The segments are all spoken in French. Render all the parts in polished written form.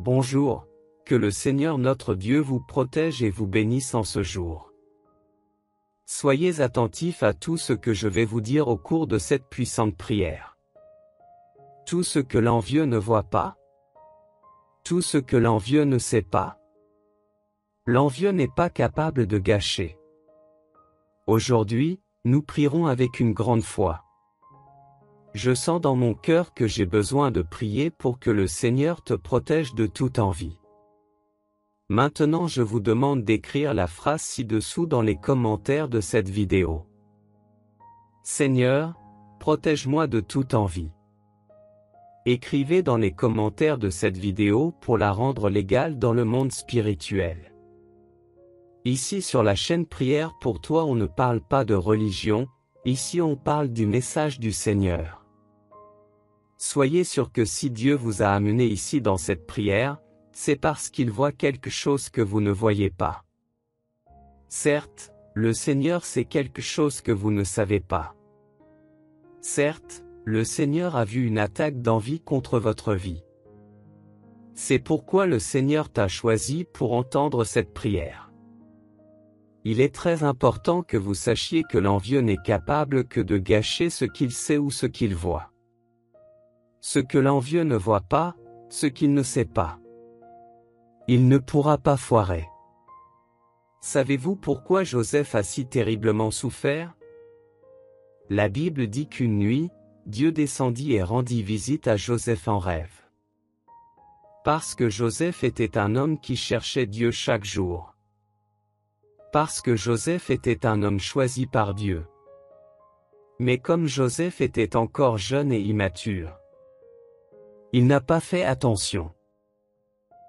Bonjour, que le Seigneur notre Dieu vous protège et vous bénisse en ce jour. Soyez attentifs à tout ce que je vais vous dire au cours de cette puissante prière. Tout ce que l'envieux ne voit pas, tout ce que l'envieux ne sait pas, l'envieux n'est pas capable de gâcher. Aujourd'hui, nous prierons avec une grande foi. Je sens dans mon cœur que j'ai besoin de prier pour que le Seigneur te protège de toute envie. Maintenant je vous demande d'écrire la phrase ci-dessous dans les commentaires de cette vidéo. Seigneur, protège-moi de toute envie. Écrivez dans les commentaires de cette vidéo pour la rendre légale dans le monde spirituel. Ici sur la chaîne Prière pour toi on ne parle pas de religion, ici on parle du message du Seigneur. Soyez sûr que si Dieu vous a amené ici dans cette prière, c'est parce qu'il voit quelque chose que vous ne voyez pas. Certes, le Seigneur sait quelque chose que vous ne savez pas. Certes, le Seigneur a vu une attaque d'envie contre votre vie. C'est pourquoi le Seigneur t'a choisi pour entendre cette prière. Il est très important que vous sachiez que l'envieux n'est capable que de gâcher ce qu'il sait ou ce qu'il voit. Ce que l'envieux ne voit pas, ce qu'il ne sait pas. Il ne pourra pas foirer. Savez-vous pourquoi Joseph a si terriblement souffert? La Bible dit qu'une nuit, Dieu descendit et rendit visite à Joseph en rêve. Parce que Joseph était un homme qui cherchait Dieu chaque jour. Parce que Joseph était un homme choisi par Dieu. Mais comme Joseph était encore jeune et immature, il n'a pas fait attention.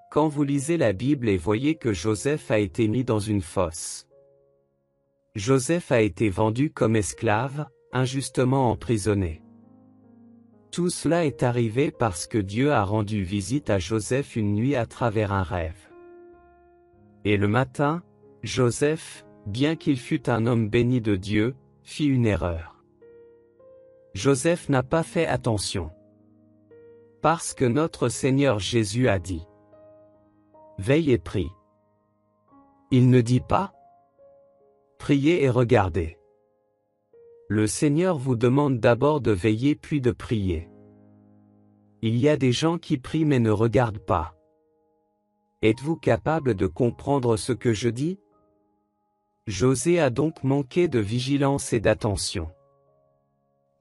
Quand vous lisez la Bible et voyez que Joseph a été mis dans une fosse. Joseph a été vendu comme esclave, injustement emprisonné. Tout cela est arrivé parce que Dieu a rendu visite à Joseph une nuit à travers un rêve. Et le matin, Joseph, bien qu'il fût un homme béni de Dieu, fit une erreur. Joseph n'a pas fait attention. Parce que notre Seigneur Jésus a dit: veille et prie. Il ne dit pas: priez et regardez. Le Seigneur vous demande d'abord de veiller puis de prier. Il y a des gens qui prient mais ne regardent pas. Êtes-vous capable de comprendre ce que je dis? José a donc manqué de vigilance et d'attention.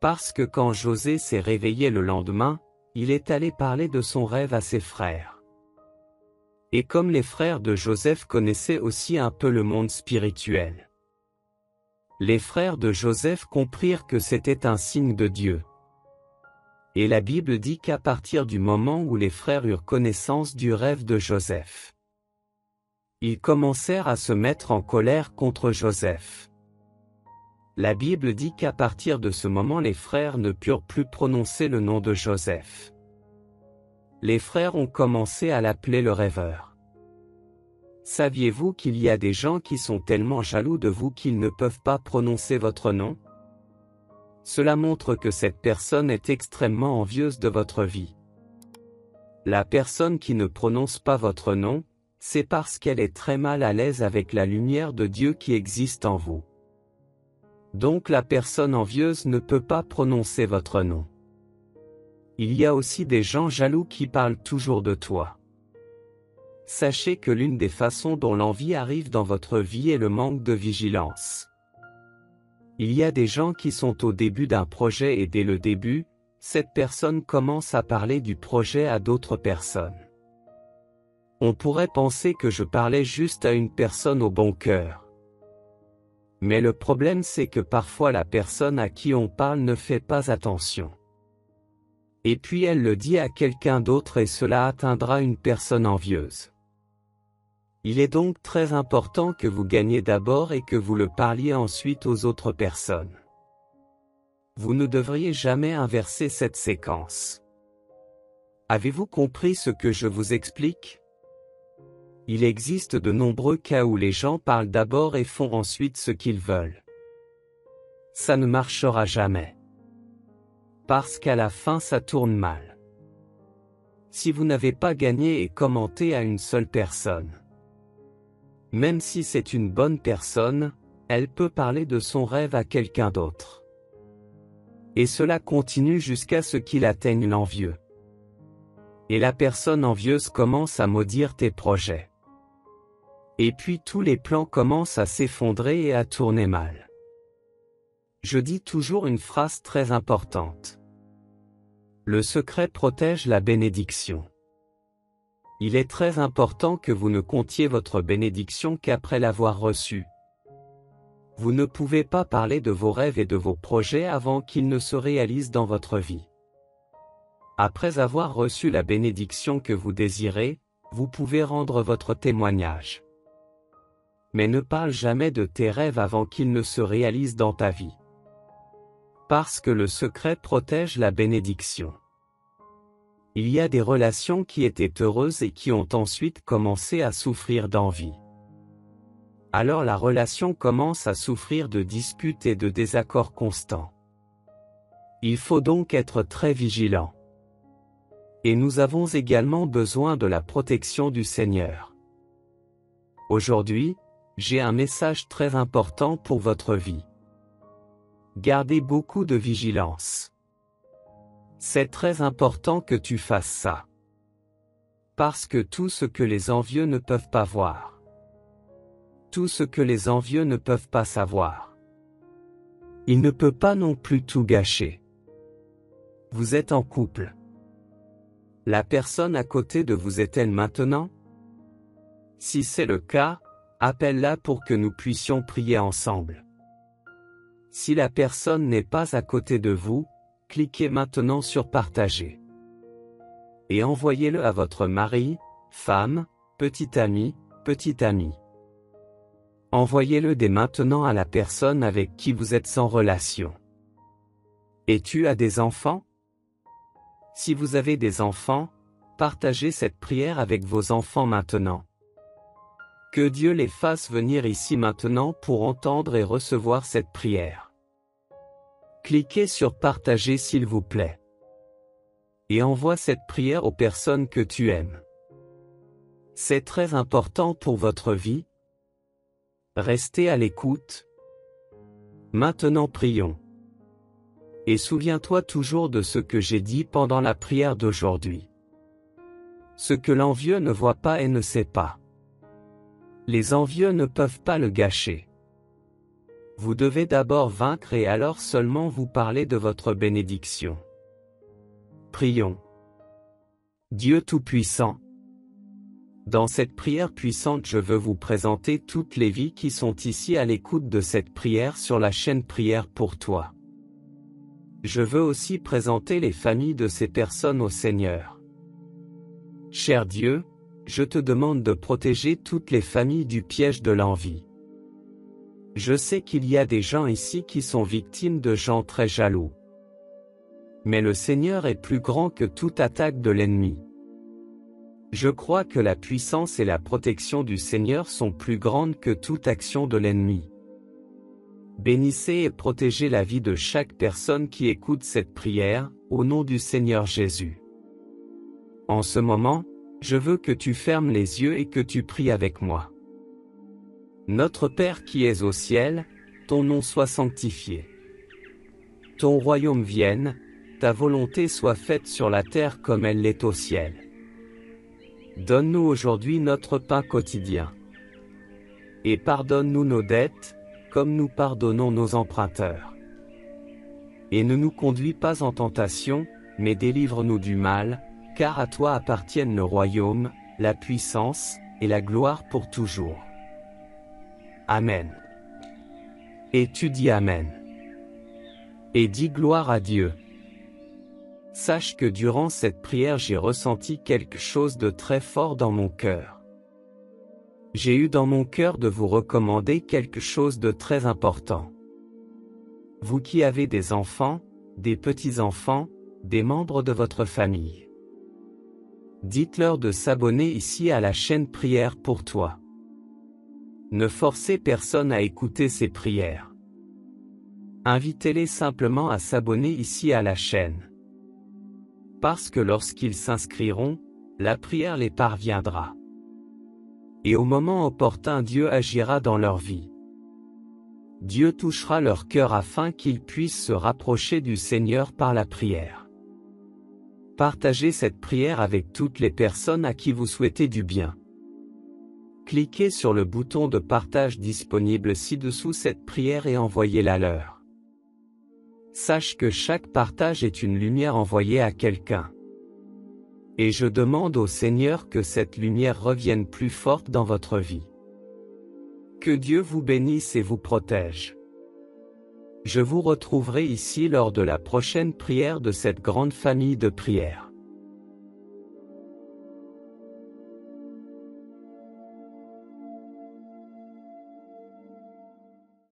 Parce que quand José s'est réveillé le lendemain, il est allé parler de son rêve à ses frères. Et comme les frères de Joseph connaissaient aussi un peu le monde spirituel, les frères de Joseph comprirent que c'était un signe de Dieu. Et la Bible dit qu'à partir du moment où les frères eurent connaissance du rêve de Joseph, ils commencèrent à se mettre en colère contre Joseph. La Bible dit qu'à partir de ce moment les frères ne purent plus prononcer le nom de Joseph. Les frères ont commencé à l'appeler le rêveur. Saviez-vous qu'il y a des gens qui sont tellement jaloux de vous qu'ils ne peuvent pas prononcer votre nom? Cela montre que cette personne est extrêmement envieuse de votre vie. La personne qui ne prononce pas votre nom, c'est parce qu'elle est très mal à l'aise avec la lumière de Dieu qui existe en vous. Donc la personne envieuse ne peut pas prononcer votre nom. Il y a aussi des gens jaloux qui parlent toujours de toi. Sachez que l'une des façons dont l'envie arrive dans votre vie est le manque de vigilance. Il y a des gens qui sont au début d'un projet et dès le début, cette personne commence à parler du projet à d'autres personnes. On pourrait penser que je parlais juste à une personne au bon cœur. Mais le problème c'est que parfois la personne à qui on parle ne fait pas attention. Et puis elle le dit à quelqu'un d'autre et cela atteindra une personne envieuse. Il est donc très important que vous gagniez d'abord et que vous le parliez ensuite aux autres personnes. Vous ne devriez jamais inverser cette séquence. Avez-vous compris ce que je vous explique? Il existe de nombreux cas où les gens parlent d'abord et font ensuite ce qu'ils veulent. Ça ne marchera jamais. Parce qu'à la fin ça tourne mal. Si vous n'avez pas gagné et commenté à une seule personne, même si c'est une bonne personne, elle peut parler de son rêve à quelqu'un d'autre. Et cela continue jusqu'à ce qu'il atteigne l'envieux. Et la personne envieuse commence à maudire tes projets. Et puis tous les plans commencent à s'effondrer et à tourner mal. Je dis toujours une phrase très importante. Le secret protège la bénédiction. Il est très important que vous ne comptiez votre bénédiction qu'après l'avoir reçue. Vous ne pouvez pas parler de vos rêves et de vos projets avant qu'ils ne se réalisent dans votre vie. Après avoir reçu la bénédiction que vous désirez, vous pouvez rendre votre témoignage. Mais ne parle jamais de tes rêves avant qu'ils ne se réalisent dans ta vie. Parce que le secret protège la bénédiction. Il y a des relations qui étaient heureuses et qui ont ensuite commencé à souffrir d'envie. Alors la relation commence à souffrir de disputes et de désaccords constants. Il faut donc être très vigilant. Et nous avons également besoin de la protection du Seigneur. Aujourd'hui, j'ai un message très important pour votre vie. Gardez beaucoup de vigilance. C'est très important que tu fasses ça. Parce que tout ce que les envieux ne peuvent pas voir, tout ce que les envieux ne peuvent pas savoir, il ne peut pas non plus tout gâcher. Vous êtes en couple. La personne à côté de vous est-elle maintenant? Si c'est le cas, appelle-la pour que nous puissions prier ensemble. Si la personne n'est pas à côté de vous, cliquez maintenant sur partager. Et envoyez-le à votre mari, femme, petit ami, petite amie. Envoyez-le dès maintenant à la personne avec qui vous êtes en relation. Et tu as des enfants? Si vous avez des enfants, partagez cette prière avec vos enfants maintenant. Que Dieu les fasse venir ici maintenant pour entendre et recevoir cette prière. Cliquez sur partager s'il vous plaît. Et envoie cette prière aux personnes que tu aimes. C'est très important pour votre vie. Restez à l'écoute. Maintenant prions. Et souviens-toi toujours de ce que j'ai dit pendant la prière d'aujourd'hui. Ce que l'envieux ne voit pas et ne sait pas. Les envieux ne peuvent pas le gâcher. Vous devez d'abord vaincre et alors seulement vous parler de votre bénédiction. Prions. Dieu Tout-Puissant, dans cette prière puissante je veux vous présenter toutes les vies qui sont ici à l'écoute de cette prière sur la chaîne Prière pour toi. Je veux aussi présenter les familles de ces personnes au Seigneur. Cher Dieu, je te demande de protéger toutes les familles du piège de l'envie. Je sais qu'il y a des gens ici qui sont victimes de gens très jaloux. Mais le Seigneur est plus grand que toute attaque de l'ennemi. Je crois que la puissance et la protection du Seigneur sont plus grandes que toute action de l'ennemi. Bénissez et protégez la vie de chaque personne qui écoute cette prière, au nom du Seigneur Jésus. En ce moment, je veux que tu fermes les yeux et que tu pries avec moi. Notre Père qui es au ciel, ton nom soit sanctifié. Ton royaume vienne, ta volonté soit faite sur la terre comme elle l'est au ciel. Donne-nous aujourd'hui notre pain quotidien. Et pardonne-nous nos dettes, comme nous pardonnons nos emprunteurs. Et ne nous conduis pas en tentation, mais délivre-nous du mal, car à toi appartiennent le royaume, la puissance, et la gloire pour toujours. Amen. Et tu dis Amen. Et dis gloire à Dieu. Sache que durant cette prière j'ai ressenti quelque chose de très fort dans mon cœur. J'ai eu dans mon cœur de vous recommander quelque chose de très important. Vous qui avez des enfants, des petits-enfants, des membres de votre famille. Dites-leur de s'abonner ici à la chaîne Prière pour toi. Ne forcez personne à écouter ces prières. Invitez-les simplement à s'abonner ici à la chaîne. Parce que lorsqu'ils s'inscriront, la prière les parviendra. Et au moment opportun, Dieu agira dans leur vie. Dieu touchera leur cœur afin qu'ils puissent se rapprocher du Seigneur par la prière. Partagez cette prière avec toutes les personnes à qui vous souhaitez du bien. Cliquez sur le bouton de partage disponible ci-dessous cette prière et envoyez-la leur. Sache que chaque partage est une lumière envoyée à quelqu'un. Et je demande au Seigneur que cette lumière revienne plus forte dans votre vie. Que Dieu vous bénisse et vous protège. Je vous retrouverai ici lors de la prochaine prière de cette grande famille de prières.